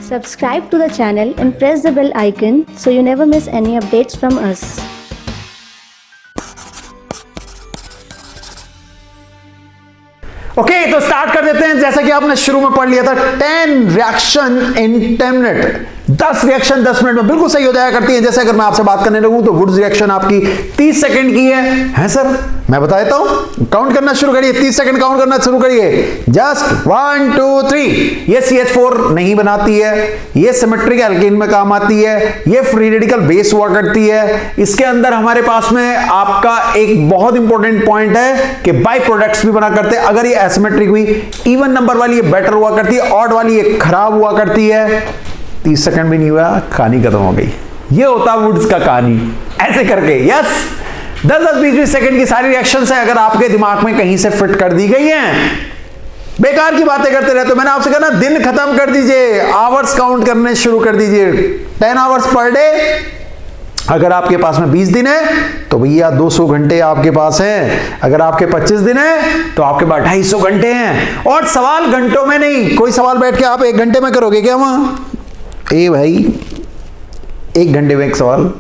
Subscribe to the channel and press the bell icon so you never miss any updates from us. Okay तो start कर देते हैं। जैसा कि आपने शुरू में पढ़ लिया था 10 reaction in 10 minute, 10 reaction 10 minute में बिल्कुल सही हो जाया करती है। जैसे अगर मैं आपसे बात करने लगूं तो वुड्स रिएक्शन आपकी 30 सेकंड की है सर? मैं बता देता हूं, काउंट करना शुरू करिए, 30 सेकंड काउंट करना शुरू करिए। जस्ट 1 2 3। ये CH4 नहीं बनाती है, ये सिमेट्रिक एल्केन में काम आती है, ये फ्री रेडिकल बेस हुआ करती है। इसके अंदर हमारे पास में आपका एक बहुत इंपॉर्टेंट पॉइंट है कि बाई प्रोडक्ट्स भी बना करते हैं। अगर ये एसिमेट्रिक हुई, इवन नंबर वाली ये बेटर हुआ करती है, ऑड वाली ये खराब हुआ करती है। 30 सेकंड भी नहीं हुआ, कहानी खत्म हो गई। ये होता वुड्स का कहानी, ऐसे करके। यस, 10-10 20-20 सेकंड की सारी रिएक्शंस है, अगर आपके दिमाग में कहीं से फिट कर दी गई हैं। बेकार की बातें करते रहते हो। मैंने आपसे कहा ना, दिन खत्म कर दीजिए, आवर्स काउंट करने शुरू कर दीजिए। 10 आवर्स पर डे। अगर आपके पास में 20 दिन है तो भैया 200 घंटे आपके पास हैं। अगर आपके 25 दिन है तो आपके पास 250 घंटे हैं। और सवाल घंटों में नहीं, कोई सवाल बैठ के आप 1 घंटे में करोगे क्या? वहां ए भाई 1 घंटे में एक सवाल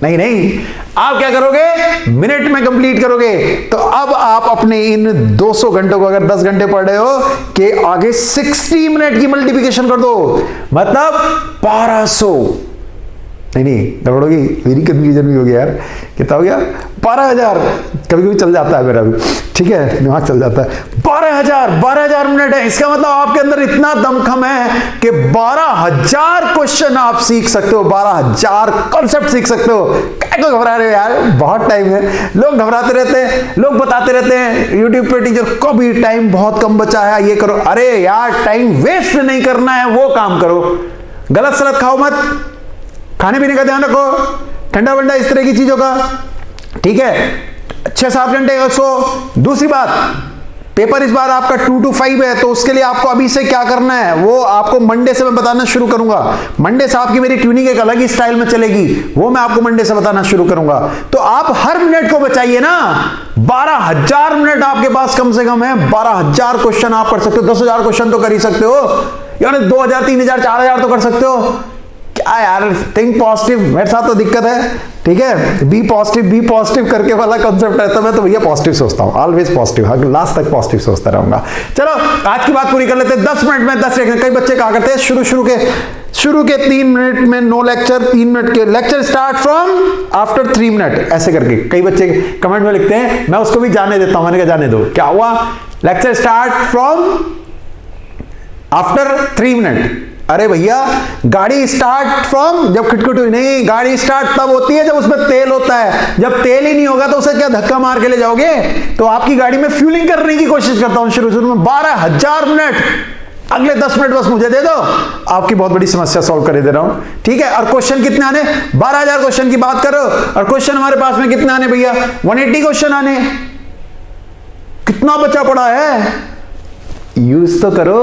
नहीं, आप क्या करोगे? मिनट में कंप्लीट करोगे। तो अब आप अपने इन 200 घंटों को अगर 10 घंटे पढ़ रहे हो कि आगे 60 मिनट की मल्टीप्लिकेशन कर दो, मतलब 1200। नहीं गड़बड़ोगी, मेरी कंफ्यूजन भी हो गया यार। कितना हो गया? 12,000। कभी कभी चल जाता है मेरा भी, ठीक है, दिमाग चल जाता है। 12,000 मिनट है। इसका मतलब आपके अंदर इतना दमखम है कि 12,000 क्वेश्चन आप सीख सकते हो, 12,000 कॉन्सेप्ट सीख सकते हो। क्या को घबरा रहे हो यार? बहुत टाइम है। लोग घबराते रहते हैं, लोग बताते रहते हैं यूट्यूब पे, टीचर को भी टाइम बहुत कम बचा है, ये करो। अरे यार, टाइम वेस्ट नहीं करना है, वो काम करो। गलत सलत खाओ मत, खाने पीने का ध्यान रखो, ठंडा वंडा इस तरह की चीजों का, ठीक है। 6-7 घंटे का सो। दूसरी बात, पेपर इस बार आपका 2 to 5 है, तो उसके लिए आपको अभी से क्या करना है वो आपको मंडे से मैं बताना शुरू करूंगा। मंडे से आपकी मेरी ट्यूनिंग एक अलग ही स्टाइल में चलेगी, वो मैं आपको मंडे से बताना शुरू करूंगा। तो आप हर मिनट को बचाइए ना। 12,000 मिनट आपके पास कम से कम है। 12,000 क्वेश्चन आप कर सकते हो। 10,000 क्वेश्चन तो कर ही सकते हो, यानी 2,000 3,000 4,000 तो कर सकते हो। क्या यार, थिंक पॉजिटिव। मेरे साथ तो दिक्कत है, ठीक है। बी पॉजिटिव करके वाला कॉन्सेप्ट रहता है। मैं तो भैया पॉजिटिव सोचता हूं, ऑलवेज पॉजिटिव, लास्ट तक पॉजिटिव सोचता रहूंगा। चलो आज की बात पूरी कर लेते हैं। 10 मिनट में 10 रिएक्शन। कई बच्चे कहा करते हैं शुरू के 3 मिनट में नो लेक्चर, 3 मिनट के lecture start from after 3 minute, ऐसे करके कई बच्चे कमेंट में लिखते हैं। मैं उसको भी जाने देता हूं, मैंने कहा जाने दो। क्या हुआ? Lecture start from after 3 minute. अरे भैया, गाड़ी स्टार्ट फ्रॉम जब खटखट हुई नहीं, गाड़ी स्टार्ट तब होती है जब उसमें तेल होता है। जब तेल ही नहीं होगा तो उसे क्या धक्का मार के ले जाओगे? तो आपकी गाड़ी में फ्यूलिंग करने की कोशिश करता हूं शुरू में। 12,000 मिनट, अगले 10 मिनट बस मुझे दे दो, आपकी बहुत बड़ी समस्या सॉल्व कर दे रहा हूं, ठीक है। और क्वेश्चन कितने आने? 12,000 क्वेश्चन की बात करो। और क्वेश्चन हमारे पास में कितने आने भैया? 180 क्वेश्चन आने। कितना बचा पड़ा है? यूज तो करो,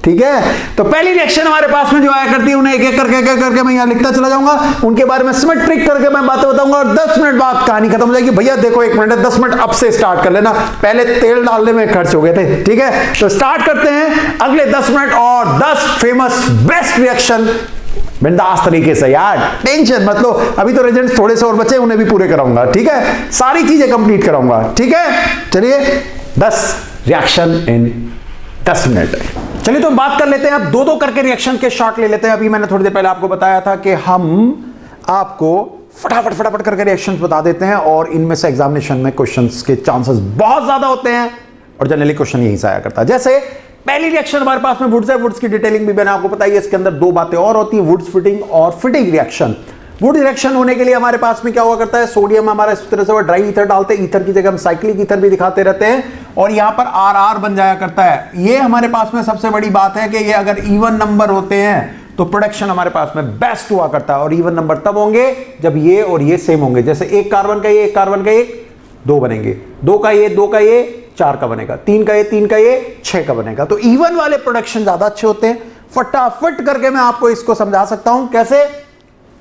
ठीक है। तो पहली रिएक्शन हमारे पास में जो आया करती है, उन्हें एक एक करके मैं यहां लिखता चला जाऊंगा। उनके बारे में सिमेट्रिक करके मैं बातें बताऊंगा और 10 मिनट बाद कहानी खत्म हो जाएगी। भैया देखो 1 मिनट है, 10 मिनट अब से स्टार्ट कर लेना, पहले तेल डालने में खर्च हो गए थे, ठीक है। तो स्टार्ट करते हैं अगले 10 मिनट और 10 फेमस बेस्ट रिएक्शन बिंदास तरीके से। यार टेंशन मत लो, अभी तो रिजल्ट थोड़े से और बचे, उन्हें भी पूरे कराऊंगा, ठीक है। सारी चीजें कंप्लीट कराऊंगा, ठीक है। चलिए 10 रिएक्शन इन 10 मिनट। चलिए तो बात कर लेते हैं अब 2-2 करके रिएक्शन के शॉट ले लेते हैं। अभी मैंने थोड़ी देर पहले आपको बताया था कि हम आपको फटाफट करके रिएक्शंस बता देते हैं और इनमें से एग्जामिनेशन में क्वेश्चंस के चांसेस बहुत ज्यादा होते हैं और जनरली क्वेश्चन यहीं से आया करता है। जैसे पहली रिएक्शन हमारे पास में वुड्स है। वुड्स की डिटेलिंग भी मैंने आपको बताई है। इसके अंदर 2 बातें और होती है, वुड्स फिटिंग और फिटिंग रिएक्शन। वुड रिएक्शन होने के लिए हमारे पास में क्या हुआ करता है? सोडियम हमारा इस तरह से वो ड्राई ईथर डालते हैं, ईथर की जगह हम साइक्लिक ईथर भी दिखाते रहते हैं और यहां पर RR बन जाया करता है। ये हमारे पास में सबसे बड़ी बात है कि ये अगर इवन नंबर होते हैं तो प्रोडक्शन हमारे पास में बेस्ट हुआ करता है। और इवन नंबर तब होंगे जब ये और ये सेम होंगे। जैसे 1 कार्बन का ये, 1 कार्बन का 1, 2 बनेंगे, 2 का ये, 2 का ये, 4 का बनेगा, 3 का ये, 3 का ये, 6 का बनेगा। तो इवन वाले प्रोडक्शन ज्यादा अच्छे होते हैं। फटाफट करके मैं आपको इसको समझा सकता हूं कैसे।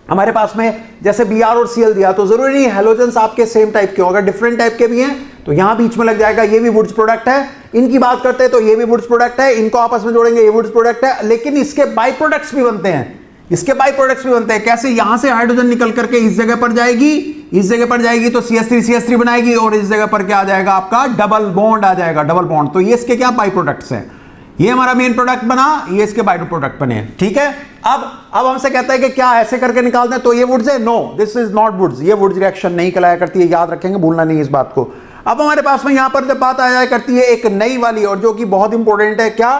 हमारे पास में जैसे Br और Cl दिया तो जरूरी नहीं हैलोजेंस आपके सेम टाइप के हो, अगर डिफरेंट टाइप के भी हैं तो यहां बीच में लग जाएगा, ये भी वुड्स प्रोडक्ट है। इनकी बात करते हैं तो ये भी वुड्स प्रोडक्ट है, इनको आपस में जोड़ेंगे ये वुड्स प्रोडक्ट है, लेकिन इसके बाई प्रोडक्ट्स भी बनते हैं, इसके बाई प्रोडक्ट्स भी बनते हैं। कैसे? यहां से हाइड्रोजन निकल करके इस जगह पर जाएगी, इस जगह पर जाएगी तो CH3 बनाएगी, और इस जगह पर क्या आ जाएगा आपका डबल बॉन्ड आ जाएगा, डबल बॉन्ड। तो ये इसके क्या बाई प्रोडक्ट्स हैं। ये हमारा मेन प्रोडक्ट बना, ये इसके बाई प्रोडक्ट बने, ठीक है। अब हमसे कहता है कि क्या ऐसे करके निकालते हैं तो ये वुड्स है? No, this is not woods, ये वुड्स रिएक्शन नहीं कहलाया करती है, याद रखेंगे, भूलना नहीं इस बात को। अब हमारे पास में यहां पर जब बात आ जाया करती है एक नई वाली, और जो कि बहुत इंपॉर्टेंट है, क्या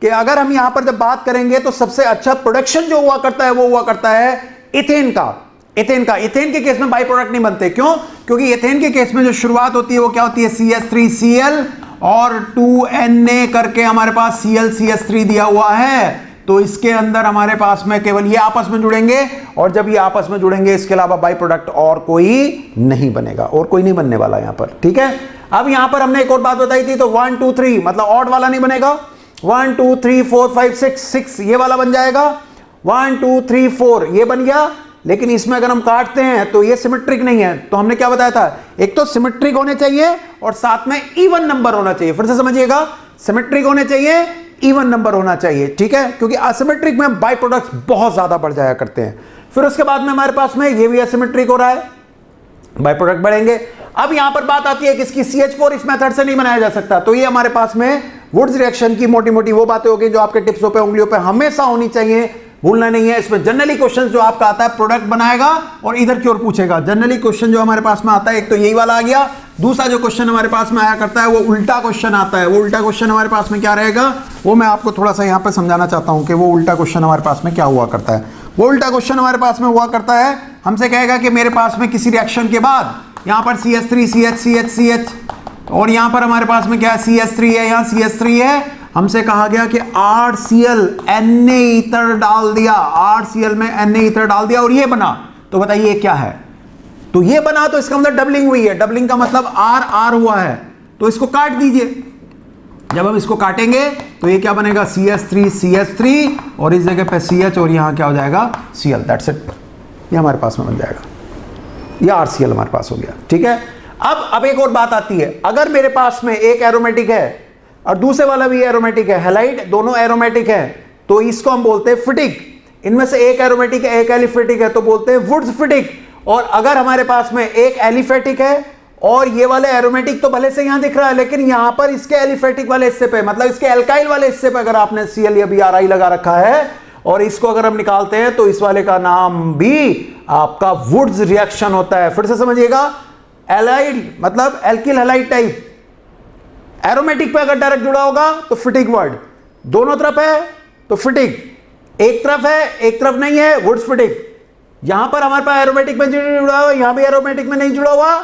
कि अगर हम यहां पर जब बात करेंगे तो सबसे अच्छा प्रोडक्शन जो हुआ करता है वो हुआ करता है इथेन का। इथेन के केस में बाई प्रोडक्ट नहीं बनते, क्यों? क्योंकि इथेन के केस में जो शुरुआत होती है वो क्या होती है? CH3Cl और 2Na करके हमारे पास ClCH3 दिया हुआ है, तो इसके अंदर हमारे पास में केवल ये आपस में जुड़ेंगे, और जब ये आपस में जुड़ेंगे इसके अलावा बाई प्रोडक्ट और कोई नहीं बनेगा, और कोई नहीं बनने वाला यहां पर, ठीक है। अब यहां पर हमने एक और बात बताई थी, तो 1 2 3 मतलब ऑड वाला नहीं बनेगा, 1 2 3 4 5 6 ये वाला बन जाएगा, 1 2 3 4 ये बन गया। लेकिन इसमें अगर हम काटते हैं तो ये सिमेट्रिक नहीं है, तो हमने क्या बताया था? एक तो सिमेट्रिक होने चाहिए और साथ में इवन नंबर होना चाहिए। फिर से समझिएगा, सिमेट्रिक होने चाहिए, इवन नंबर होना चाहिए, ठीक है, क्योंकि असिमेट्रिक में बाई प्रोडक्ट्स बहुत ज्यादा बढ़ जाया करते हैं। फिर उसके बाद में हमारे पास में ये भी असिमेट्रिक हो रहा है, बाई प्रोडक्ट बढ़ेंगे। अब यहां पर बात आती है कि इसकी CH4 इस मेथड से नहीं बनाया जा सकता, तो ये हमारे पास में वुड्स रिएक्शन की मोटी मोटी वो बातें होगी जो आपके टिप्सों पे, उंगलियों पे हमेशा होनी चाहिए, भूलना नहीं है। इसमें जनरली क्वेश्चन जो आपका आता है प्रोडक्ट बनाएगा और इधर की ओर पूछेगा। जनरली क्वेश्चन जो हमारे पास में आता है, एक तो यही वाला आ गया, दूसरा जो क्वेश्चन हमारे पास में आया करता है वो उल्टा क्वेश्चन आता है। वो उल्टा क्वेश्चन हमारे पास में क्या रहेगा वो मैं आपको थोड़ा सा यहाँ पे समझाना चाहता हूँ कि वो उल्टा क्वेश्चन हमारे पास में क्या हुआ करता है। वो उल्टा क्वेश्चन हमारे पास में हुआ करता है, हमसे कहेगा कि मेरे पास में किसी रिएक्शन के बाद यहाँ पर CH3 और यहाँ पर हमारे पास में क्या है? CH3 है, यहाँ CH3 है। हमसे कहा गया कि RCl Na ईथर डाल दिया, RCl में Na ईथर डाल दिया और ये बना, तो बताइए क्या है? तो ये बना तो इसका मतलब डबलिंग हुई है, डबलिंग का मतलब R हुआ है, तो इसको काट दीजिए। जब हम इसको काटेंगे तो ये क्या बनेगा? CH3 और इस जगह पे CH और यहां क्या हो जाएगा? Cl, that's it. ये हमारे पास में बन जाएगा, ये RCl हमारे पास हो गया, ठीक है। अब एक और बात आती है, अगर मेरे पास में एक एरोमेटिक है और दूसरे वाला भी एरोमेटिक है, हैलाइड, दोनों एरोमेटिक है, तो इसको हम बोलते हैं फिटिक। इनमें से एक एरोमेटिक है, एक एलिफेटिक है, तो बोलते हैं वुड्स फिटिक। और अगर हमारे पास में एक एलिफेटिक है और ये वाले एरोमेटिक तो भले से यहां दिख रहा है, लेकिन यहां पर इसके एलिफेटिक वाले हिस्से पे, मतलब इसके एल्काइल वाले हिस्से पे अगर आपने Cl या Bri लगा रखा है और इसको अगर हम निकालते हैं तो इस वाले का नाम भी आपका वुड्स रिएक्शन होता है। फिर से समझिएगा, एलाइड मतलब एल्किल हैलाइड टाइप, एरोमेटिक पे अगर डायरेक्ट जुड़ा होगा तो फिटिक वर्ड, दोनों तरफ है तो फिटिक, एक तरफ है एक तरफ नहीं है, वुड्स फिटिक। यहां पर हमारे पास एरोमेटिक में जुड़ा हुआ, यहां भी एरोमेटिक में नहीं जुड़ा हुआ,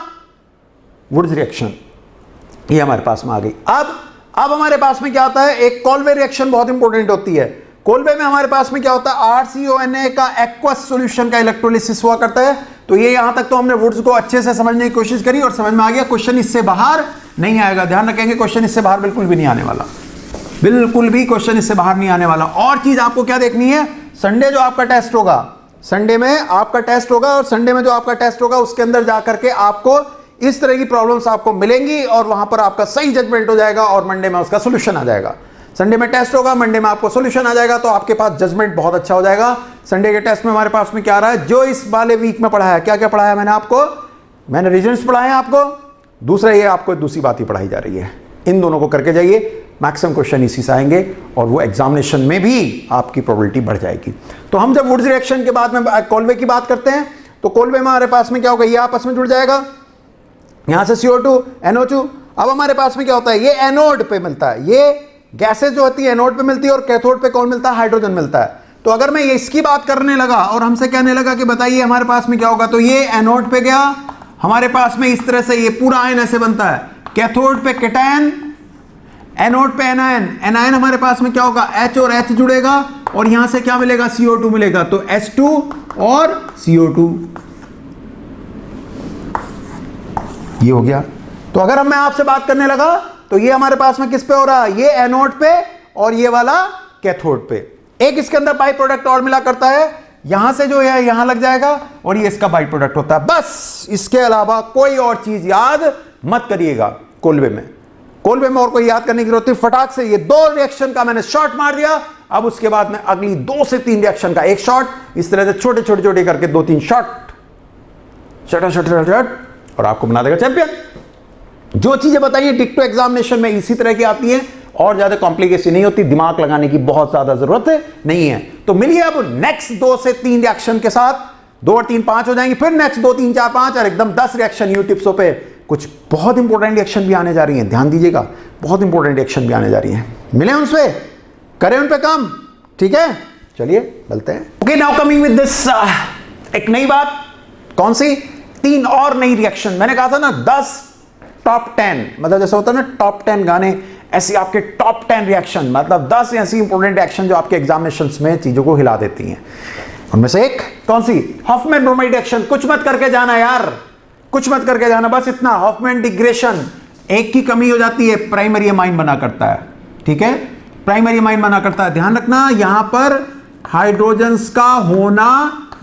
वुड्स रिएक्शन, ये हमारे पास में आ गई। अब हमारे पास में क्या होता है? एक कॉल्वे रिएक्शन बहुत इंपॉर्टेंट होती है। कॉल्वे में हमारे पास में क्या होता है? RCONA का एक्वस सॉल्यूशन का इलेक्ट्रोलिसिस हुआ करता है। तो ये यहां तक तो हमने वुड्स को अच्छे से समझने की कोशिश करी और समझ में आ गया, क्वेश्चन इससे बाहर नहीं आएगा। ध्यान रखेंगे, क्वेश्चन इससे बाहर बिल्कुल भी नहीं आने वाला, बिल्कुल भी क्वेश्चन इससे बाहर नहीं आने वाला। और चीज आपको क्या देखनी है? संडे जो आपका टेस्ट होगा, संडे में आपका टेस्ट होगा, और संडे में जो आपका टेस्ट होगा उसके अंदर जाकर के आपको इस तरह की प्रॉब्लम्स आपको मिलेंगी और वहां पर आपका सही जजमेंट हो जाएगा और मंडे में उसका सोल्यूशन आ जाएगा। संडे में टेस्ट होगा, मंडे में आपको सोल्यूशन आ जाएगा, तो आपके पास जजमेंट बहुत अच्छा हो जाएगा। संडे के टेस्ट में हमारे पास में क्या आ रहा है? जो इस वाले वीक में पढ़ाया, क्या क्या पढ़ाया मैंने आपको? मैंने रीजन्स पढ़ाए हैं आपको, दूसरा ये आपको दूसरी बात ही पढ़ाई जा रही है। इन दोनों को करके जाइए, मैक्सिमम क्वेश्चन इसी से आएंगे और वो एग्जामिनेशन में भी आपकी प्रोबेबिलिटी बढ़ जाएगी। तो हम जब वुड्स रिएक्शन के बाद में कॉल्वे की बात करते हैं, तो कॉल्वे में हमारे पास में क्या होगा? ये आपस में जुड़ जाएगा, यहां से CO2 NO2। अब हमारे पास में क्या होता है? ये एनोड पे मिलता है, ये गैसेज जो होती है एनोड पे मिलती है और कैथोड पे कौन मिलता है? हाइड्रोजन मिलता है। तो अगर मैं इसकी बात करने लगा और हमसे कहने लगा कि बताइए हमारे पास में क्या होगा, तो ये एनोड पे गया, हमारे पास में इस तरह से ये पूरा आयन ऐसे बनता है, कैथोड पे कैटायन, एनोड पे एनायन, एनायन हमारे पास में क्या होगा? H और H जुड़ेगा और यहां से क्या मिलेगा? CO2 मिलेगा, तो H2 और CO2, ये हो गया। तो अगर मैं आपसे बात करने लगा तो ये हमारे पास में किस पे हो रहा है? ये एनोड पे और ये वाला कैथोड पे। एक इसके अंदर बाई प्रोडक्ट और मिला करता है, यहां से जो है यहां लग जाएगा और ये इसका बाई प्रोडक्ट होता है, बस। इसके अलावा कोई और चीज याद मत करिएगा कोलवे में। कोलवे में और कोई याद करने की जरूरत नहीं, फटाक से ये 2 रिएक्शन का मैंने शॉट मार दिया। अब उसके बाद में अगली 2 से 3 रिएक्शन का एक शॉट, इस तरह से छोटे छोटे छोटे करके 2-3 शॉट, और आपको बना देगा चैंपियन। जो चीजें बताइए डिक्टो एग्जामिनेशन में इसी तरह की आती हैं, और ज्यादा कॉम्प्लिकेशन नहीं होती, दिमाग लगाने की बहुत ज्यादा जरूरत नहीं है। तो मिलिए अब नेक्स्ट 2 से 3 रिएक्शन के साथ, 2 और 3 5 हो जाएंगे, फिर नेक्स्ट 2 3 4 5 और एकदम 10 रिएक्शन यू टिप्सों पे। कुछ बहुत इंपॉर्टेंट रिएक्शन भी आने जा रही हैं, ध्यान दीजिएगा, बहुत इंपॉर्टेंट रिएक्शन भी आने जा रही हैं। मिले उनसे, करें उन पे काम, ठीक है। चलिए मिलते हैं। Okay, now coming with this एक नई बात। कौन सी? 3 और नई रिएक्शन। मैंने कहा था ना 10 टॉप 10, मतलब जैसे होता है ना टॉप 10 गाने, ऐसे आपके टॉप 10 रिएक्शन, मतलब 10 ऐसी इंपॉर्टेंट रिएक्शन जो आपके एग्जामिनेशंस में चीजों को हिला देती हैं। उनमें से एक कौन सी? Hoffmann bromide reaction. कुछ मत करके जाना यार, कुछ मत करके जाना, बस इतना। हॉफमैन डिग्रेशन, एक की कमी हो जाती है, प्राइमरी अमाइन बना करता है, ठीक है, प्राइमरी अमाइन बना करता है। ध्यान रखना यहां पर हाइड्रोजन्स का होना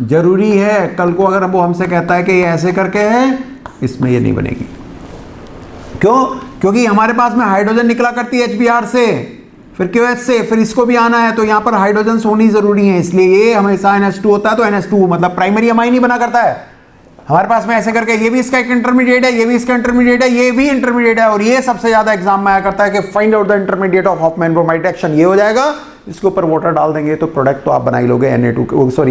जरूरी है। कल को अगर वो हमसे कहता है कि ये ऐसे करके है, इसमें ये नहीं बनेगी। क्यों? क्योंकि हमारे पास में हाइड्रोजन निकला करती है HBr से, फिर QH से, फिर इसको भी आना है, तो यहां पर हाइड्रोजन्स होनी जरूरी है। इसलिए ये हमेशा NH2 होता है, तो NH2 मतलब प्राइमरी अमाइन ही बना करता है। हमारे पास में ऐसे करके ये भी इसका एक इंटरमीडिएट है, ये भी इसका इंटरमीडिएट है, ये भी इंटरमीडिएट है, और ये सबसे ज्यादा एग्जाम में आया करता है कि find out the intermediate of Hoffmann bromide reaction. ये हो जाएगा, इसके ऊपर वाटर डाल देंगे तो प्रोडक्ट तो आप बना ही लोगे,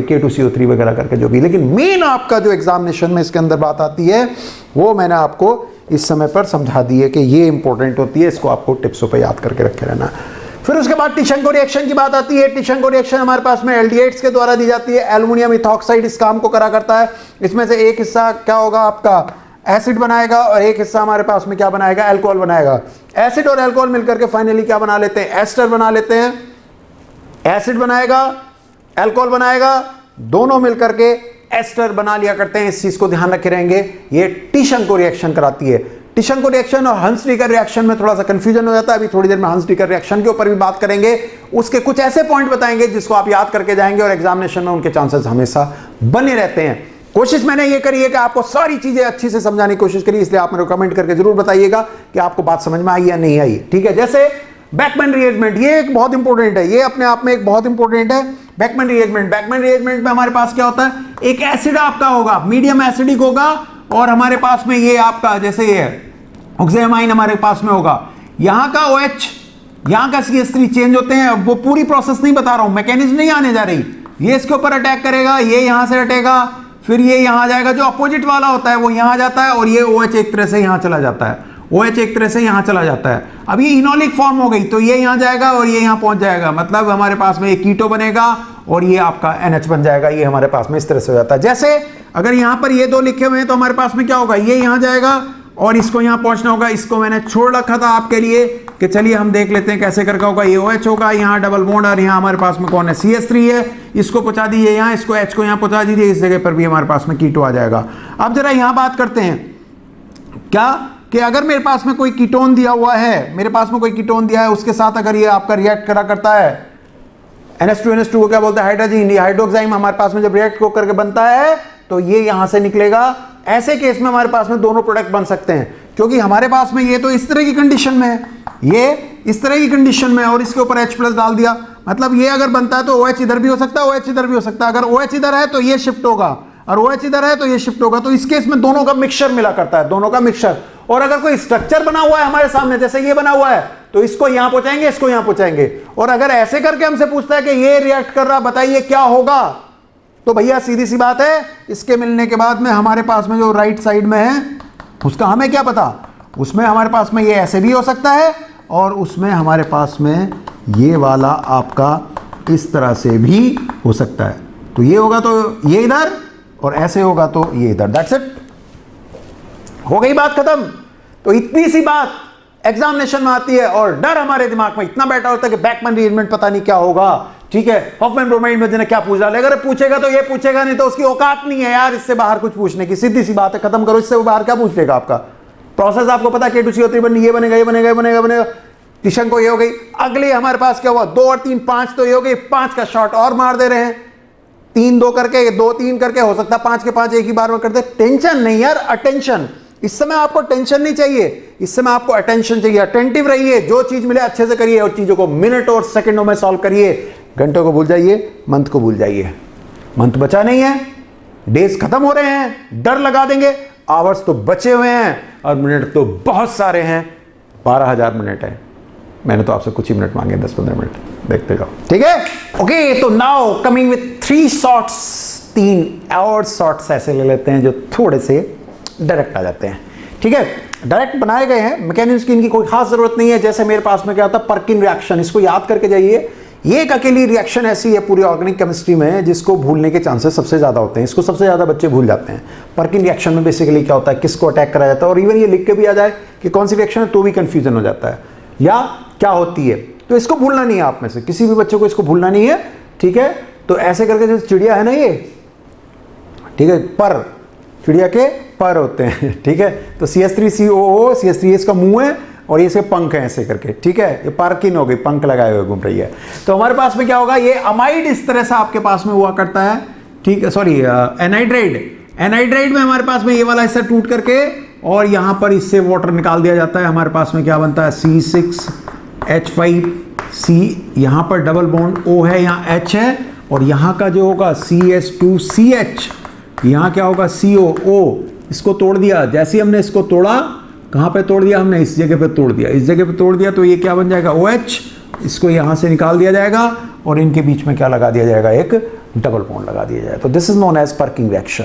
K2CO3 वगैरह करके जो भी। लेकिन मेन आपका जो एग्जामिनेशन में इसके अंदर बात आती है, वो मैंने आपको इस समय पर समझा दी है कि ये इंपॉर्टेंट होती है, इसको आपको टिप्सों पर याद करके रखे रहना। फिर उसके बाद टिशंको रिएक्शन की बात आती है। टिशंको रिएक्शन हमारे पास में एल्डिहाइड्स के द्वारा दी जाती है। एल्युमिनियम इथॉक्साइड इस काम को करा करता है। इसमें से एक हिस्सा क्या होगा आपका, एसिड बनाएगा, और एक हिस्सा हमारे पास में क्या बनाएगा, अल्कोहल बनाएगा। एसिड और अल्कोहल मिलकर के फाइनली क्या बना लेते हैं, एस्टर बना लेते हैं। एसिड बनाएगा, अल्कोहल बनाएगा, दोनों मिलकर के एस्टर बना लिया करते हैं। इस चीज को ध्यान रखे रहेंगे, ये टिशंको रिएक्शन कराती है। टिशंको रिएक्शन और हंस-टीकर रिएक्शन में थोड़ा सा कंफ्यूजन हो जाता है। अभी थोड़ी देर में हंस-टीकर रिएक्शन के ऊपर भी बात करेंगे, उसके कुछ ऐसे पॉइंट बताएंगे जिसको आप याद करके जाएंगे, और एग्जामिनेशन में उनके चांसेस हमेशा बने रहते हैं। कोशिश मैंने ये करी है कि आपको सारी चीजें अच्छी से समझाने की कोशिश करी, इसलिए आप मेरे को कमेंट करके जरूर बताइएगा कि आपको बात समझ में आई या नहीं आई, ठीक है। जैसे बैकमैन रिएरेंजमेंट, ये एक बहुत इंपॉर्टेंट है, ये अपने आप में एक बहुत इंपॉर्टेंट है। बैकमैन रिएरेंजमेंट, बैकमैन रिएरेंजमेंट में हमारे पास क्या होता है, एक एसिड आपका होगा, मीडियम एसिडिक होगा, और हमारे पास में ये आपका जैसे ये ऑक्सीजन हमारे पास में होगा। यहां का OH, यहां का CH3 चेंज होते हैं। वो पूरी प्रोसेस नहीं बता रहा हूं, मैकेनिज्म नहीं आने जा रही। ये इसके ऊपर अटैक करेगा, ये यहां से हटेगा, फिर ये यहां जाएगा, जो अपोजिट वाला होता है वो यहां जाता है, और ये OH एक तरह से यहां चला जाता है, OH एक तरह से यहां चला जाता है। अब ये इनोलिक फॉर्म हो गई, तो ये यहां जाएगा और ये यहां पहुंच जाएगा, मतलब हमारे पास में एक कीटो बनेगा और ये आपका NH बन जाएगा। ये हमारे पास में इस तरह से हो जाता है। जैसे अगर यहां पर ये 2 लिखे हुए हैं, तो हमारे पास में क्या होगा, ये यहां जाएगा और इसको यहां पहुंचना होगा। इसको मैंने छोड़ रखा था आपके लिए कि चलिए हम देख लेते हैं कैसे करके होगा। ये OH होगा, यहां डबल बॉन्ड, और यहां हमारे पास में कौन है, CH3 है। इसको पहुंचा दीजिए यहां, इसको H को यहां पहुंचा दीजिए, इस जगह पर भी हमारे पास में कीटो आ जाएगा। अब जरा यहां बात करते हैं क्या कि अगर मेरे पास में कोई कीटोन दिया हुआ है, मेरे पास में कोई कीटोन दिया है, उसके साथ अगर ये आपका रिएक्ट करा करता है, NH2NH2 को क्या बोलते हैं, हाइड्रोजन। ये हाइड्रोक्साइम हमारे पास में जब रिएक्ट को करके बनता है तो ये यहां से निकलेगा। ऐसे केस में हमारे पास में दोनों प्रोडक्ट बन सकते हैं, क्योंकि हमारे पास में ये तो इस तरह की कंडीशन में है, ये इस तरह की कंडीशन में, और इसके ऊपर H+ डाल दिया, मतलब ये अगर बनता है तो OH इधर भी हो सकता है, OH इधर भी हो सकता है। अगर OH इधर है तो ये शिफ्ट होगा, और OH इधर है तो ये शिफ्ट होगा। तो इस केस में दोनों का मिक्सचर मिला करता है, दोनों का मिक्सचर। और अगर कोई स्ट्रक्चर बना हुआ है हमारे सामने, जैसे ये बना हुआ है, तो इसको यहां पहुंचाएंगे, इसको यहां पहुंचाएंगे। और अगर ऐसे करके हमसे पूछता है कि ये रिएक्ट कर रहा, बताइए क्या होगा, तो भैया सीधी सी बात है, इसके मिलने के बाद में हमारे पास में जो राइट साइड में है उसका हमें क्या पता, उसमें हमारे पास में ये ऐसे भी हो सकता है, और उसमें हमारे पास में ये वाला आपका इस तरह से भी हो सकता है। तो ये होगा तो ये इधर, और ऐसे होगा तो ये इधर। दैट्स इट, हो गई बात खत्म। तो इतनी सी बात एग्जामिनेशन में आती है, और डर हमारे दिमाग में इतना बैठा होता है कि बैकमैन रिएरेंजमेंट पता नहीं क्या होगा, ठीक है। हॉफमैन ब्रोमाइड में जिन्हें क्या पूछ रहा है, अगर पूछेगा तो ये पूछेगा, नहीं तो उसकी औकात नहीं है यार इससे बाहर कुछ पूछने की। सीधी सी बात है, खत्म करो, इससे बाहर क्या पूछ लेगा। आपका प्रोसेस आपको पता है, K2CO3 बननी, ये बनेगा, ये बनेगा, ये बनेगा, बनेगा। टिशंको ये हो गई। अगले हमारे पास क्या हुआ, 2 और 3 5, तो ये हो गई। 5 का शॉट और मार दे रहे हैं, 3 2 करके, 2 3 करके, हो सकता है 5 के 5 एक ही बार में कर दे। टेंशन नहीं यार, अटेंशन। इस समय आपको टेंशन नहीं चाहिए, इस समय आपको अटेंशन चाहिए। अटेंटिव रहिए, जो चीज मिले अच्छे से करिए और चीजों को मिनट और सेकंडों में सॉल्व करिए। घंटों को भूल जाइए, मंथ को भूल जाइए। मंथ बचा नहीं है, डेज खत्म हो रहे हैं, डर लगा देंगे। आवर्स तो बचे हुए हैं और मिनट तो बहुत सारे हैं, 12,000 मिनट है। मैंने तो आपसे कुछ ही मिनट मांगे, 10-15 मिनट, देखते जाओ, ठीक है। ओके, तो नाउ कमिंग विथ 3 शॉर्ट्स, 3 और शॉर्ट्स ऐसे ले लेते हैं जो थोड़े से डायरेक्ट आ जाते हैं, ठीक है। डायरेक्ट बनाए गए हैं, मैकेनिज्म की इनकी कोई खास जरूरत नहीं है। जैसे मेरे पास में क्या होता है, पर्किन रिएक्शन, इसको याद करके जाइए। ये एक अकेली रिएक्शन ऐसी है पूरी ऑर्गेनिक केमिस्ट्री में जिसको भूलने के चांसेस सबसे ज्यादा होते हैं। इसको सबसे ज्यादा बच्चे भूल जाते हैं। पर्किन रिएक्शन में बेसिकली क्या होता है, किसको अटैक करा जाता है, और इवन ये लिख के भी आ जाए कि कौन सी रिएक्शन है तो भी कंफ्यूजन हो जाता है या क्या होती है। तो इसको भूलना नहीं है, आप में से किसी भी बच्चे को इसको भूलना नहीं है, ठीक है। तो ऐसे करके जैसे चिड़िया है ना ये, ठीक है, पर चिड़िया के पर होते हैं, ठीक है। तो CH3COO, CH3 इसका मुंह है और ये इसके पंख हैं ऐसे करके, ठीक है। ये पार्किन हो गई, पंख लगाए हुए घूम रही है। तो हमारे पास में क्या होगा, ये अमाइड इस तरह से आपके पास में हुआ करता है, ठीक है। सॉरी, एनाइड्राइड में हमारे पास में ये वाला हिस्सा टूट करके और यहां पर इससे वाटर निकाल दिया जाता है। हमारे पास में क्या बनता है, C6H5C, यहां पर डबल बॉन्ड O है, यहां H है, और यहां का जो होगा CH2CH, यहां क्या होगा COO। इसको तोड़ दिया, जैसे हमने इसको तोड़ा, कहां पे तोड़ दिया हमने, इस जगह पे तोड़ दिया, इस जगह पे तोड़ दिया, तो ये क्या बन जाएगा OH। इसको यहां से निकाल दिया जाएगा और इनके बीच में क्या लगा दिया जाएगा, एक डबल बॉन्ड लगा दिया जाएगा। तो this is known as Perkin reaction.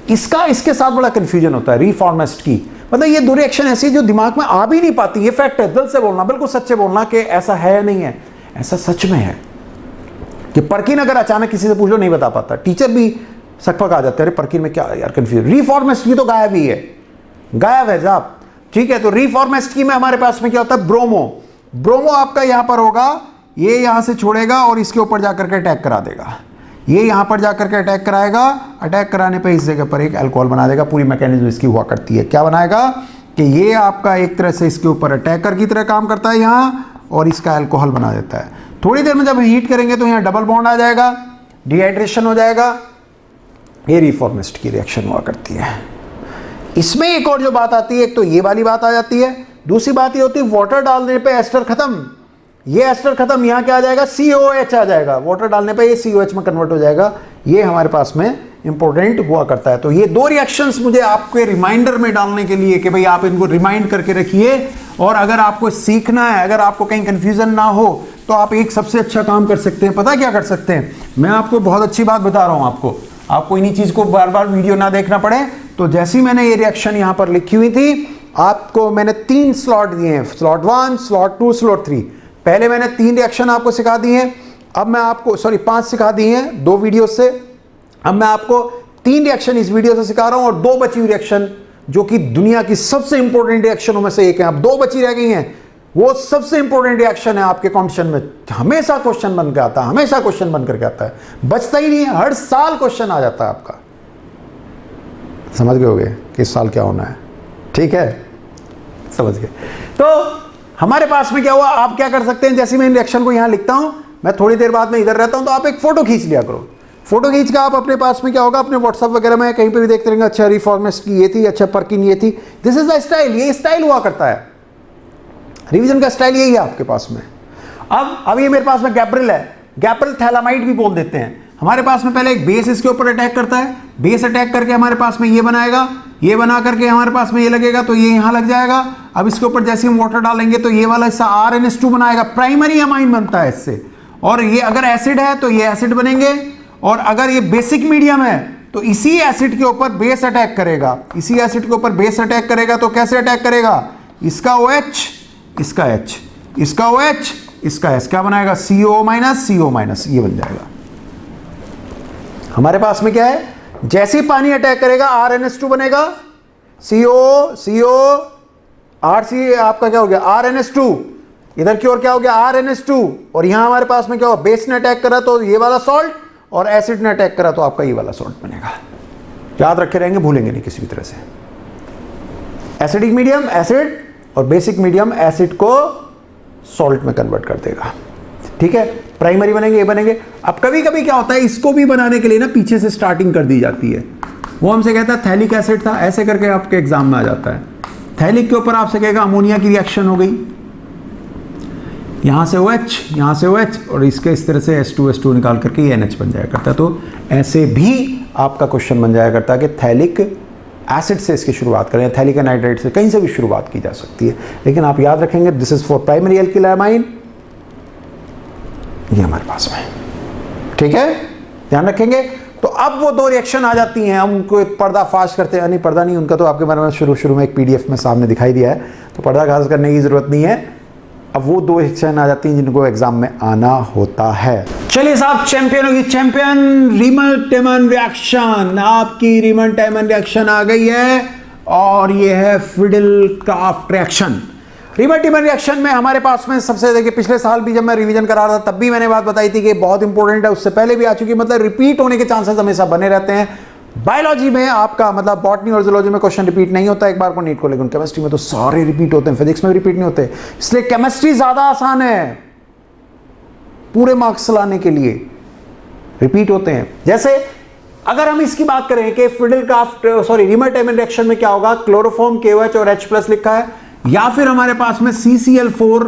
इसका इसके साथ बड़ा कंफ्यूजन होता है, रीफॉर्मेस्ट की। मतलब ये दो रिएक्शन ऐसी जो दिमाग में आ भी नहीं पाती। ये फैक्ट है, दिल से बोलना, बिल्कुल सच्चे बोलना कि ऐसा है या नहीं है। ऐसा सच में है कि पर्किन अगर अचानक किसी से पूछ लो नहीं बता पाता, टीचर भी सकपक आ जाते हैं, अरे पर्किन में क्या यार कंफ्यूजन। रीफॉर्मेस्ट की तो गायब ही है, गायब है साहब, ठीक है। तो रीफॉर्मेस्ट की में हमारे पास में क्या होता है, ब्रोमो आपका यहां पर होगा, ये यहां से छोड़ेगा और इसके ऊपर जाकर के अटैक करा देगा। ये यहां पर जाकर के अटैक कराएगा, अटैक कराने पे इस जगह पर एक अल्कोहल बना देगा। पूरी मैकेनिज्म इसकी हुआ करती है। क्या बनाएगा कि ये आपका एक तरह से इसके ऊपर अटैकर की तरह काम करता है यहां, और इसका अल्कोहल बना देता है। थोड़ी देर में जब हीट करेंगे तो यहां डबल बॉन्ड आ जाएगा, डिहाइड्रेशन हो जाएगा। ये रीफॉर्मिस्ट की रिएक्शन हुआ करती है। इसमें एक और जो बात आती है, एक तो ये वाली बात आ जाती है, दूसरी बात ये होती है वाटर डालने पे एस्टर खत्म, ये एस्टर खत्म, यहां क्या आ जाएगा, COH आ जाएगा। वाटर डालने पे ये COH में कन्वर्ट हो जाएगा। ये हमारे पास में इंपॉर्टेंट हुआ करता है। तो ये दो रिएक्शंस मुझे आपके रिमाइंडर में डालने के लिए कि भाई आप इनको रिमाइंड करके रखिए, और अगर आपको सीखना है, अगर आपको कहीं कंफ्यूजन ना हो, तो आप एक सबसे अच्छा काम कर सकते हैं। पता क्या कर सकते हैं, मैं आपको बहुत अच्छी बात बता रहा हूं, आपको इन्हीं चीज को बार बार वीडियो ना देखना पड़े। तो जैसी मैंने ये रिएक्शन यहां पर लिखी हुई थी, आपको मैंने 3 स्लॉट दिए हैं, स्लॉट 1, स्लॉट 2, स्लॉट 3। पहले मैंने 3 रिएक्शन आपको सिखा दिए हैं, अब मैं आपको 5 सिखा दिए हैं 2 वीडियो से। अब मैं आपको 3 रिएक्शन इस वीडियो से सिखा रहा हूं और 2 बची हुई रिएक्शन जो कि दुनिया की सबसे इंपॉर्टेंट रिएक्शनों में से एक है। अब 2 बची रह गई हैं, वो सबसे इंपॉर्टेंट रिएक्शन है आपके कॉम्पिटिशन में। हमेशा क्वेश्चन बन के आता है, हमेशा क्वेश्चन बन करके आता है, बचता ही नहीं है, हर साल क्वेश्चन आ जाता है आपका। समझ गए होगे कि इस साल क्या होना है, ठीक है, समझ गए। तो हमारे पास में क्या हुआ, आप क्या कर सकते हैं, जैसे मैं इन रिएक्शन को यहां लिखता हूं, मैं थोड़ी देर बाद में इधर रहता हूं, तो आप एक फोटो खींच लिया करो। फोटो खींच के आप अपने पास में क्या होगा, अपने व्हाट्सएप वगैरह में कहीं पे भी देखते रहेंगे, अच्छा रिफॉर्मिस्ट की ये थी, अच्छा पर्किन ये थी। दिस इज द स्टाइल, ये स्टाइल हुआ करता है, रिवीजन का स्टाइल यही है आपके पास में। अब ये मेरे पास में गैब्रिल है, गैब्रिल थैलामाइड भी बोल देते हैं। हमारे पास में पहले एक बेस इसके ऊपर अटैक करता है, बेस अटैक करके हमारे पास में ये बनाएगा, ये बना करके हमारे पास में ये लगेगा, तो ये यहां लग जाएगा। अब इसके ऊपर जैसे हम वाटर डालेंगे तो ये वाला हिस्सा RNS2 बनाएगा, प्राइमरी अमाइन बनता है इससे। और ये अगर एसिड है तो ये एसिड बनेंगे, और अगर ये बेसिक मीडियम है तो इसी एसिड के ऊपर बेस अटैक करेगा, इसी एसिड के ऊपर बेस अटैक करेगा। तो कैसे अटैक करेगा, इसका OH, इसका H, इसका OH, इसका H, क्या बनाएगा, CO-, ये बन जाएगा। हमारे पास में क्या है, जैसे ही पानी अटैक करेगा RNS2 बनेगा, CO RC आपका क्या हो गया, RNS2, इधर की ओर क्या हो गया, RNS2, और यहां हमारे पास में क्या हुआ, बेस ने अटैक करा तो ये वाला सॉल्ट, और एसिड ने अटैक करा तो आपका ये वाला सॉल्ट बनेगा। याद रखे रहेंगे, भूलेंगे नहीं किसी भी तरह से। एसिडिक मीडियम एसिड, और बेसिक मीडियम एसिड को सॉल्ट में कन्वर्ट कर देगा, ठीक है। प्राइमरी बनेंगे, ये बनेंगे। अब कभी कभी क्या होता है, इसको भी बनाने के लिए ना पीछे से स्टार्टिंग कर दी जाती है। वो हमसे कहता है थैलिक एसिड था, ऐसे करके आपके एग्जाम में आ जाता है। थैलिक के ऊपर आपसे कहेगा अमोनिया की रिएक्शन हो गई, यहां से OH, यहां से OH, और इसके इस तरह से H2 निकाल करके ये NH बन जाया करता है। तो ऐसे भी आपका क्वेश्चन बन जाया करता है कि थैलिक एसिड से इसकी शुरुआत करें, थैलिक एनाइड्राइड से, कहीं से भी शुरुआत की जा सकती है। लेकिन आप याद रखेंगे this is for primary alkyl amine, ये हमारे पास में, ठीक है, ध्यान रखेंगे। तो अब वो दो रिएक्शन आ जाती हैं, हम उनको पर्दा फाश करते हैं, नहीं पर्दा नहीं, उनका तो आपके बारे में शुरू में एक PDF में सामने दिखाई दिया है, तो पर्दा खास करने की जरूरत नहीं है। अब वो दो रिएक्शन आ जाती हैं जिनको एग्जाम में आना होता है। चलिए साहब, चैंपियनों की चैंपियन, रीमन-टेमन रिएक्शन, आपकी रीमन-टेमन रिएक्शन आ गई है, और ये है फिडेल-क्राफ्ट रिएक्शन। रीमन-टेमन रिएक्शन में हमारे पास में सबसे, देखिए पिछले साल भी जब मैं रिवीजन करा रहा था तब भी मैंने बात बताई थी कि बहुत इंपॉर्टेंट है, उससे पहले भी आ चुकी, मतलब रिपीट होने के चांसेस हमेशा बने रहते हैं। बायोलॉजी में आपका मतलब बॉटनी और जूलॉजी में क्वेश्चन रिपीट नहीं होता एक बार को नीट को, लेकिन केमिस्ट्री में तो सारे रिपीट होते हैं, फिजिक्स में भी रिपीट नहीं होते, इसलिए केमिस्ट्री ज्यादा आसान है पूरे मार्क्स लाने के लिए, रिपीट होते हैं। जैसे अगर हम इसकी बात करें कि रीमन-टेमन रिएक्शन में क्या होगा, क्लोरोफॉर्म KOH और H+ लिखा है, या फिर हमारे पास में CCl4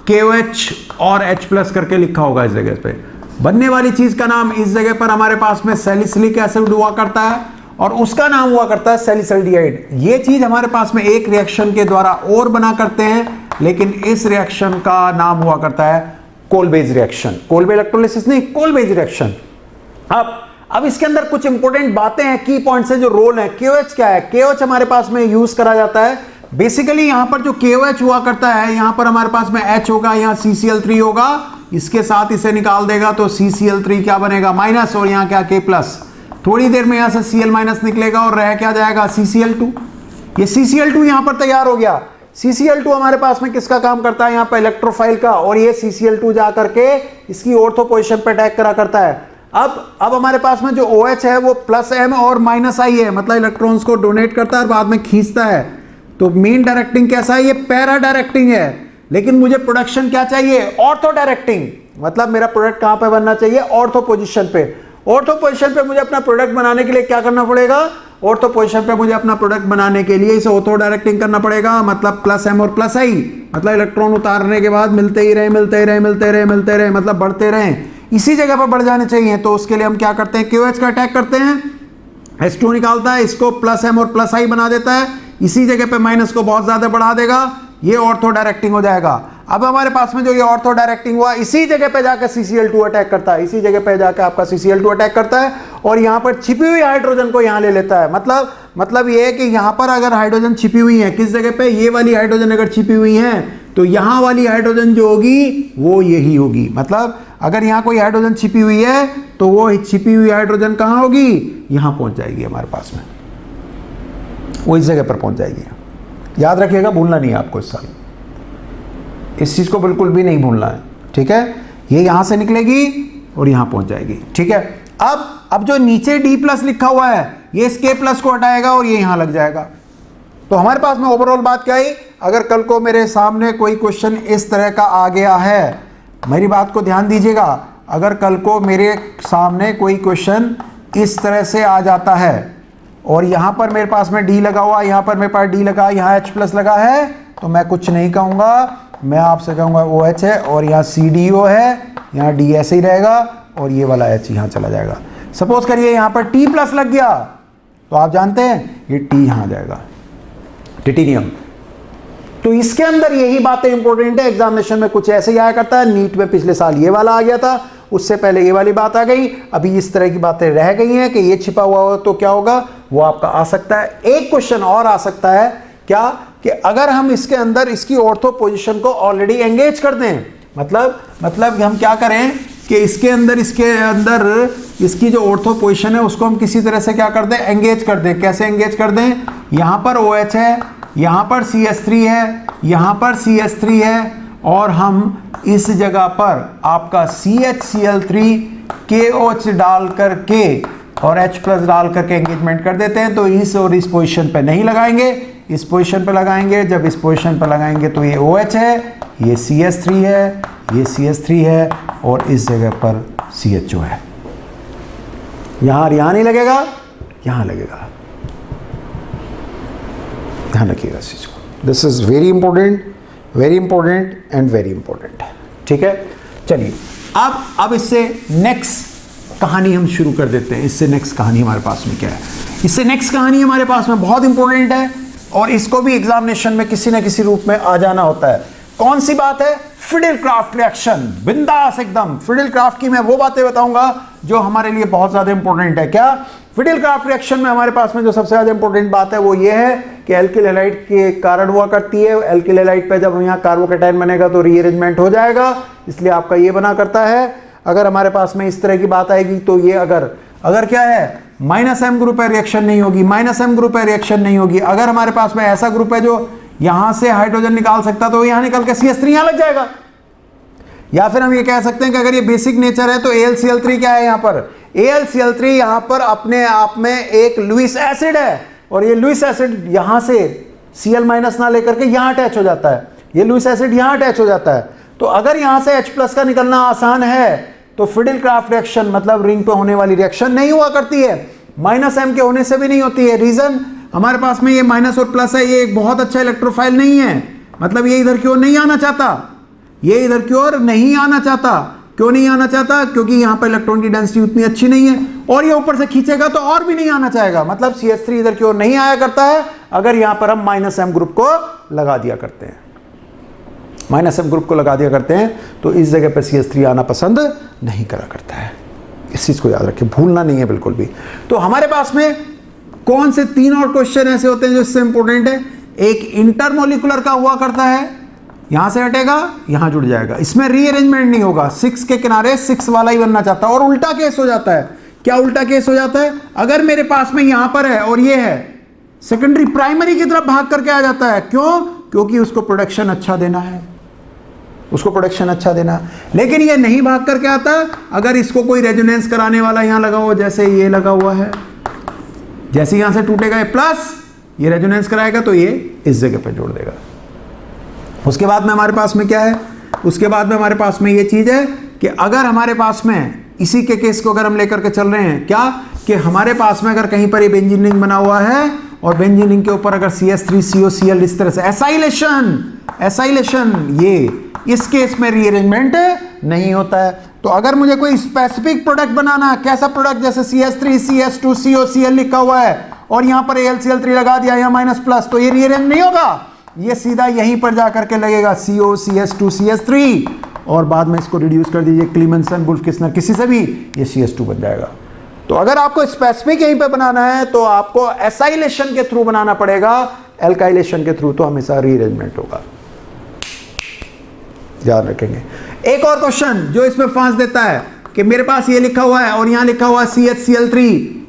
KOH और H+ करके लिखा होगा इस जगह पे। बनने वाली चीज का नाम इस जगह पर हमारे पास में सैलिसिलिक एसिड हुआ करता है, और उसका नाम हुआ करता है सैलिसल्डिहाइड। ये चीज हमारे पास में एक रिएक्शन के द्वारा और बना करते हैं, लेकिन इस रिएक्शन का नाम हुआ करता है कोलबेज रिएक्शन। कोलबे इलेक्ट्रोलिसिस नहीं, कोलबेज रिएक्शन। अब इसके अंदर कुछ इंपॉर्टेंट बातें हैं, की पॉइंट्स हैं, जो रोल है। KOH क्या है, KOH हमारे पास में यूज करा जाता है बेसिकली, यहां पर जो KOH हुआ करता है, यहां पर हमारे पास में H होगा, यहां CCl3 होगा, इसके साथ इसे निकाल देगा तो CCl3 क्या बनेगा, माइनस, और यहां क्या K+। थोड़ी देर में यहां से Cl- निकलेगा और रह क्या जाएगा, CCl2। ये CCl2 यहां पर तैयार हो गया। CCl2 हमारे पास में किसका काम करता है, यहां पर इलेक्ट्रोफाइल का, और ये CCl2 जा करके इसकी ऑर्थो पोजीशन पे अटैक करा करता है। अब हमारे पास में जो OH है वो +M और -I है, मतलब इलेक्ट्रॉन्स को डोनेट करता है और बाद में खींचता है। तो मेन डायरेक्टिंग कैसा है, ये पैरा डायरेक्टिंग है, लेकिन मुझे प्रोडक्शन क्या चाहिए, ऑर्थो डायरेक्टिंग, मतलब मेरा प्रोडक्ट कहां पे बनना चाहिए, ऑर्थो पोजीशन पे। ऑर्थो पोजीशन पे मुझे अपना प्रोडक्ट बनाने के लिए क्या करना पड़ेगा, ऑर्थो पोजीशन पे मुझे अपना प्रोडक्ट बनाने के लिए इसे ऑर्थो डायरेक्टिंग करना पड़ेगा, मतलब +M और +I, मतलब इलेक्ट्रॉन उतारने के बाद मिलते ही रहे, मतलब बढ़ते रहे, इसी जगह पर बढ़ जाने चाहिए। तो उसके लिए हम क्या करते हैं, KOH का अटैक करते हैं, H2 निकालता है, इसको +M और +I बना देता है, इसी जगह पे माइनस को बहुत ज्यादा बढ़ा देगा, ये ऑर्थो डायरेक्टिंग हो जाएगा। अब हमारे पास में जो ये ऑर्थो डायरेक्टिंग हुआ, इसी जगह पे जाकर CCl2 अटैक करता है, इसी जगह पे जाकर आपका CCl2 अटैक करता है, और यहां पर छिपी हुई हाइड्रोजन को यहां ले लेता है। मतलब ये है कि यहां पर अगर हाइड्रोजन छिपी हुई है, किस जगह पे, ये वाली हाइड्रोजन अगर छिपी हुई है, तो यहां वाली हाइड्रोजन जो होगी वो यही होगी। मतलब अगर यहां कोई हाइड्रोजन छिपी हुई है तो वो छिपी हुई हाइड्रोजन कहां होगी, यहां पहुंच जाएगी हमारे पास में, वो इस जगह पर पहुंच जाएगी। याद रखिएगा, भूलना नहीं है आपको इस साल, इस चीज को बिल्कुल भी नहीं भूलना है, ठीक है। ये यहां से निकलेगी और यहां पहुंच जाएगी, ठीक है। अब जो नीचे D+ लिखा हुआ है, ये इस K+ को हटाएगा और ये यहां लग जाएगा। तो हमारे पास में ओवरऑल बात क्या है, अगर कल को मेरे सामने कोई क्वेश्चन इस तरह का आ गया है, मेरी बात को ध्यान दीजिएगा, अगर कल को मेरे सामने कोई क्वेश्चन इस तरह से आ जाता है, और यहां पर मेरे पास में D लगा हुआ, यहां पर मेरे पास D लगा, यहां H+ लगा है, तो मैं कुछ नहीं कहूंगा, मैं आपसे कहूंगा OH है, और यहाँ CDO है, यहाँ D ऐसे ही रहेगा, और ये वाला H यहाँ चला जाएगा। सपोज करिए यहाँ पर T+ लग गया, तो आप जानते हैं ये T यहाँ जाएगा, टिटेनियम। तो इसके अंदर यही बातें इंपॉर्टेंट है, एग्जामिनेशन में कुछ ऐसे ही आया करता है। नीट में पिछले साल ये वाला आ गया था, उससे पहले ये वाली बात आ गई, अभी इस तरह की बातें रह गई हैं कि ये छिपा हुआ हो तो क्या होगा, वो आपका आ सकता है। एक क्वेश्चन और आ सकता है, क्या कि अगर हम इसके अंदर इसकी ऑर्थो पोजीशन को ऑलरेडी एंगेज कर दें, मतलब हम क्या करें कि इसके अंदर इसकी जो ऑर्थो पोजीशन है उसको हम किसी तरह से क्या कर दें, एंगेज कर दें। कैसे एंगेज कर दें, यहां पर OH है, यहां पर CH3 है, यहां पर CH3 है, और हम इस जगह पर आपका CHCl3 KOH डाल करके और H+ डाल करके एंगेजमेंट कर देते हैं। तो इस और इस पोजीशन पे नहीं लगाएंगे, इस पोजीशन पे लगाएंगे। जब इस पोजीशन पे लगाएंगे तो ये OH है, ये CH3 है, ये CH3 है, और इस जगह पर CHO है। यहां नहीं लगेगा, यहां लगेगा। ध्यान रखिएगा इस चीज को, this is very important and very important. ठीक है, चलिए अब इससे नेक्स्ट कहानी हम शुरू कर देते हैं। इससे नेक्स्ट कहानी हमारे पास में क्या है? इससे नेक्स्ट कहानी हमारे पास में बहुत इंपॉर्टेंट है और इसको भी एग्जामिनेशन में किसी ना किसी रूप में आ जाना होता है। कौन सी बात है? Fidel-craft reaction. बिंदास एकदम। फिडेल-क्राफ्ट की मैं वो बातें बताऊंगा जो हमारे लिए बहुत ज्यादा इंपॉर्टेंट है। क्या? फिडेल-क्राफ्ट रिएक्शन में हमारे पास में जो सबसे ज्यादा इंपॉर्टेंट बात है वो ये है कि एल्किल हैलाइड के कारण हुआ करती है। एल्किल हैलाइड पे जब यहाँ कार्बोकैटायन बनेगा तो रीअरेंजमेंट हो जाएगा, इसलिए आपका ये बना करता है। अगर हमारे पास में इस तरह की बात आएगी तो ये अगर क्या है, माइनस एम ग्रुप है, रिएक्शन नहीं होगी। माइनस एम ग्रुप है, रिएक्शन नहीं होगी। अगर हमारे पास में ऐसा ग्रुप है जो यहां से हाइड्रोजन निकाल सकता तो यहां निकल के CH3 यहां लग जाएगा। या फिर हम ये कह सकते हैं कि अगर ये बेसिक नेचर है तो AlCl3 क्या है यहां पर? AlCl3 यहां पर अपने आप में एक लुईस एसिड है और ये लुईस एसिड यहां से Cl- ना लेकर के यहां अटैच हो जाता है। ये लुईस एसिड यहां अटैच हो जाता है। तो अगर यहां से H+ का निकलना आसान है तो फिडेल-क्राफ्ट रिएक्शन मतलब रिंग पे होने वाली रिएक्शन नहीं हुआ करती है। माइनस एम के होने से भी नहीं होती है। रीजन, हमारे पास में ये माइनस और प्लस है, ये एक बहुत अच्छा इलेक्ट्रोफाइल नहीं है। मतलब ये इधर की ओर नहीं आना चाहता, ये इधर की ओर नहीं आना चाहता। क्यों नहीं आना चाहता? क्योंकि यहां पर इलेक्ट्रॉन की डेंसिटी उतनी अच्छी नहीं है और ये ऊपर से खींचेगा तो और भी नहीं आना चाहेगा। मतलब CH3 इधर की ओर नहीं आया करता है अगर यहां पर हम माइनस एम ग्रुप को लगा दिया करते हैं। माइनस एम ग्रुप को लगा दिया करते हैं तो इस जगह पर CH3 आना पसंद नहीं करा करता है। इस चीज को याद रखें, भूलना नहीं है बिल्कुल भी। तो हमारे पास में कौन से 3 और क्वेश्चन ऐसे होते हैं जो इससे इंपॉर्टेंट है? एक इंटरमोलिकुलर का हुआ करता है, यहां से हटेगा यहां जुड़ जाएगा, इसमें रीअरेंजमेंट नहीं होगा। 6 के किनारे 6 वाला ही बनना चाहता है। और उल्टा केस हो जाता है। क्या उल्टा केस हो जाता है? अगर मेरे पास में यहां पर है और ये है, सेकेंडरी प्राइमरी की तरफ भाग करके आ जाता है। क्यों? क्योंकि उसको प्रोडक्शन अच्छा देना है, उसको प्रोडक्शन अच्छा देना। लेकिन ये नहीं भाग करके आता अगर इसको कोई रेजोनेंस कराने वाला यहां लगा हुआ, जैसे ये लगा हुआ है, जैसे यहां से टूटेगा ये प्लस, ये रेजोनेंस कराएगा तो ये इस जगह पे जोड़ देगा। उसके बाद में हमारे पास में क्या है? उसके बाद में हमारे पास में ये चीज है कि अगर हमारे पास में इसी के केस को अगर हम लेकर के चल रहे हैं, क्या कि हमारे पास में अगर कहीं पर ये बेंजीन रिंग बना हुआ है और बेंजीन रिंग के ऊपर अगर CH3COCl इस तरह से एसाइलेशन, ये इस केस में रीअरेंजमेंट नहीं होता है। तो अगर मुझे कोई स्पेसिफिक प्रोडक्ट बनाना है, कैसा प्रोडक्ट? जैसे CH3CH2COCl लिखा हुआ है और यहां पर AlCl3 लगा दिया या माइनस प्लस, तो ये रीअरेंज नहीं होगा, ये सीधा यहीं पर जाकर के लगेगा COCH2CH3 और बाद में इसको रिड्यूस कर दीजिए क्लीमेंसन, वुल्फ किस्नर, किसी से भी, ये CH2 बन जाएगा। तो अगर आपको स्पेसिफिक यहीं पे बनाना है तो आपको एसाइलेशन के थ्रू बनाना पड़ेगा, एल्काइलेशन के थ्रू तो हमेशा रीअरेंजमेंट होगा। याद रखेंगे। एक और क्वेश्चन जो इसमें फांस देता है कि मेरे पास ये लिखा हुआ है और यहां लिखा हुआ है CHCl3,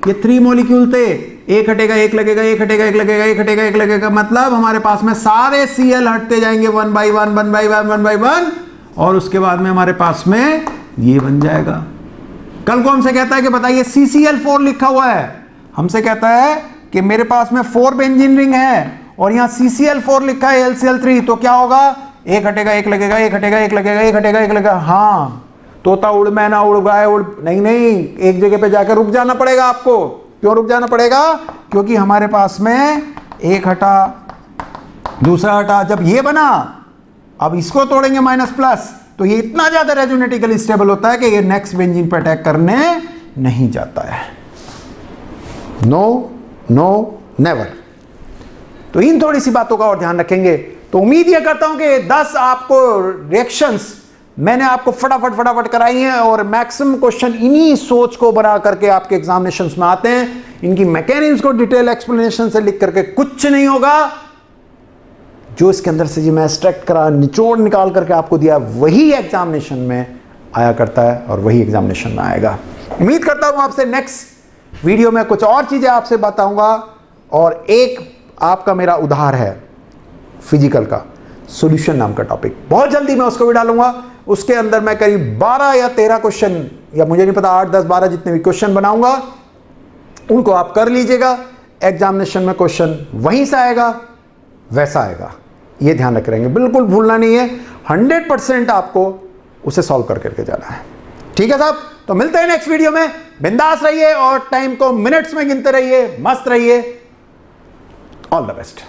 ये 3 मॉलिक्यूल थे, एक हटेगा एक लगेगा, एक हटेगा एक लगेगा, एक हटेगा एक लगेगा। मतलब हमारे पास में सारे Cl हटते जाएंगे 1 by 1 और उसके बाद में हमारे पास में ये बन जाएगा। कल को हमसे कहता है कि बताइए CCl4 लिखा हुआ है, हमसे कहता है कि मेरे पास में 4 बेंजीन रिंग है और यहां CCl4 लिखा है AlCl3, तो क्या होगा? एक हटेगा एक लगेगा, एक हटेगा एक लगेगा, एक हटेगा एक लगेगा। हाँ, तोता उड़ मैना उड़ गाय उड़, नहीं, एक जगह पे जाकर रुक जाना पड़ेगा आपको। क्यों रुक जाना पड़ेगा? क्योंकि हमारे पास में एक हटा, दूसरा हटा, जब ये बना, अब इसको तोड़ेंगे माइनस प्लस, तो ये इतना ज्यादा रेजोनेटिकली स्टेबल होता है कि ये नेक्स्ट बेंजीन पर अटैक करने नहीं जाता है। No never. तो इन थोड़ी सी बातों का और ध्यान रखेंगे। तो उम्मीद यह करता हूं कि 10 आपको रिएक्शंस मैंने आपको फटाफट कराई हैं और मैक्सिमम क्वेश्चन इन्हीं सोच को बना करके आपके एग्जामिनेशंस में आते हैं। इनकी मैकेनिज्म को डिटेल एक्सप्लेनेशन से लिख करके कुछ नहीं होगा। जो इसके अंदर से जी मैं एक्सट्रैक्ट करा, निचोड़ निकाल करके आपको दिया, वही एग्जामिनेशन में आया करता है और वही एग्जामिनेशन में आएगा। उम्मीद करता हूं आपसे नेक्स्ट वीडियो में कुछ और चीजें आपसे बताऊंगा। और एक आपका मेरा उधार है फिजिकल का, सॉल्यूशन नाम का टॉपिक, बहुत जल्दी मैं उसको भी डालूंगा। उसके अंदर मैं करीब 12 या 13 क्वेश्चन, या मुझे नहीं पता, 8, 10, 12 जितने भी क्वेश्चन बनाऊंगा उनको आप कर लीजिएगा। एग्जामिनेशन में क्वेश्चन वहीं से आएगा वैसा आएगा, ये ध्यान रख रहेंगे, बिल्कुल भूलना नहीं है। 100% आपको उसे सॉल्व करके जाना है। ठीक है साहब, तो मिलते हैं नेक्स्ट वीडियो में। बिंदास रहिए और टाइम को मिनट्स में गिनते रहिए, मस्त रहिए। All the best.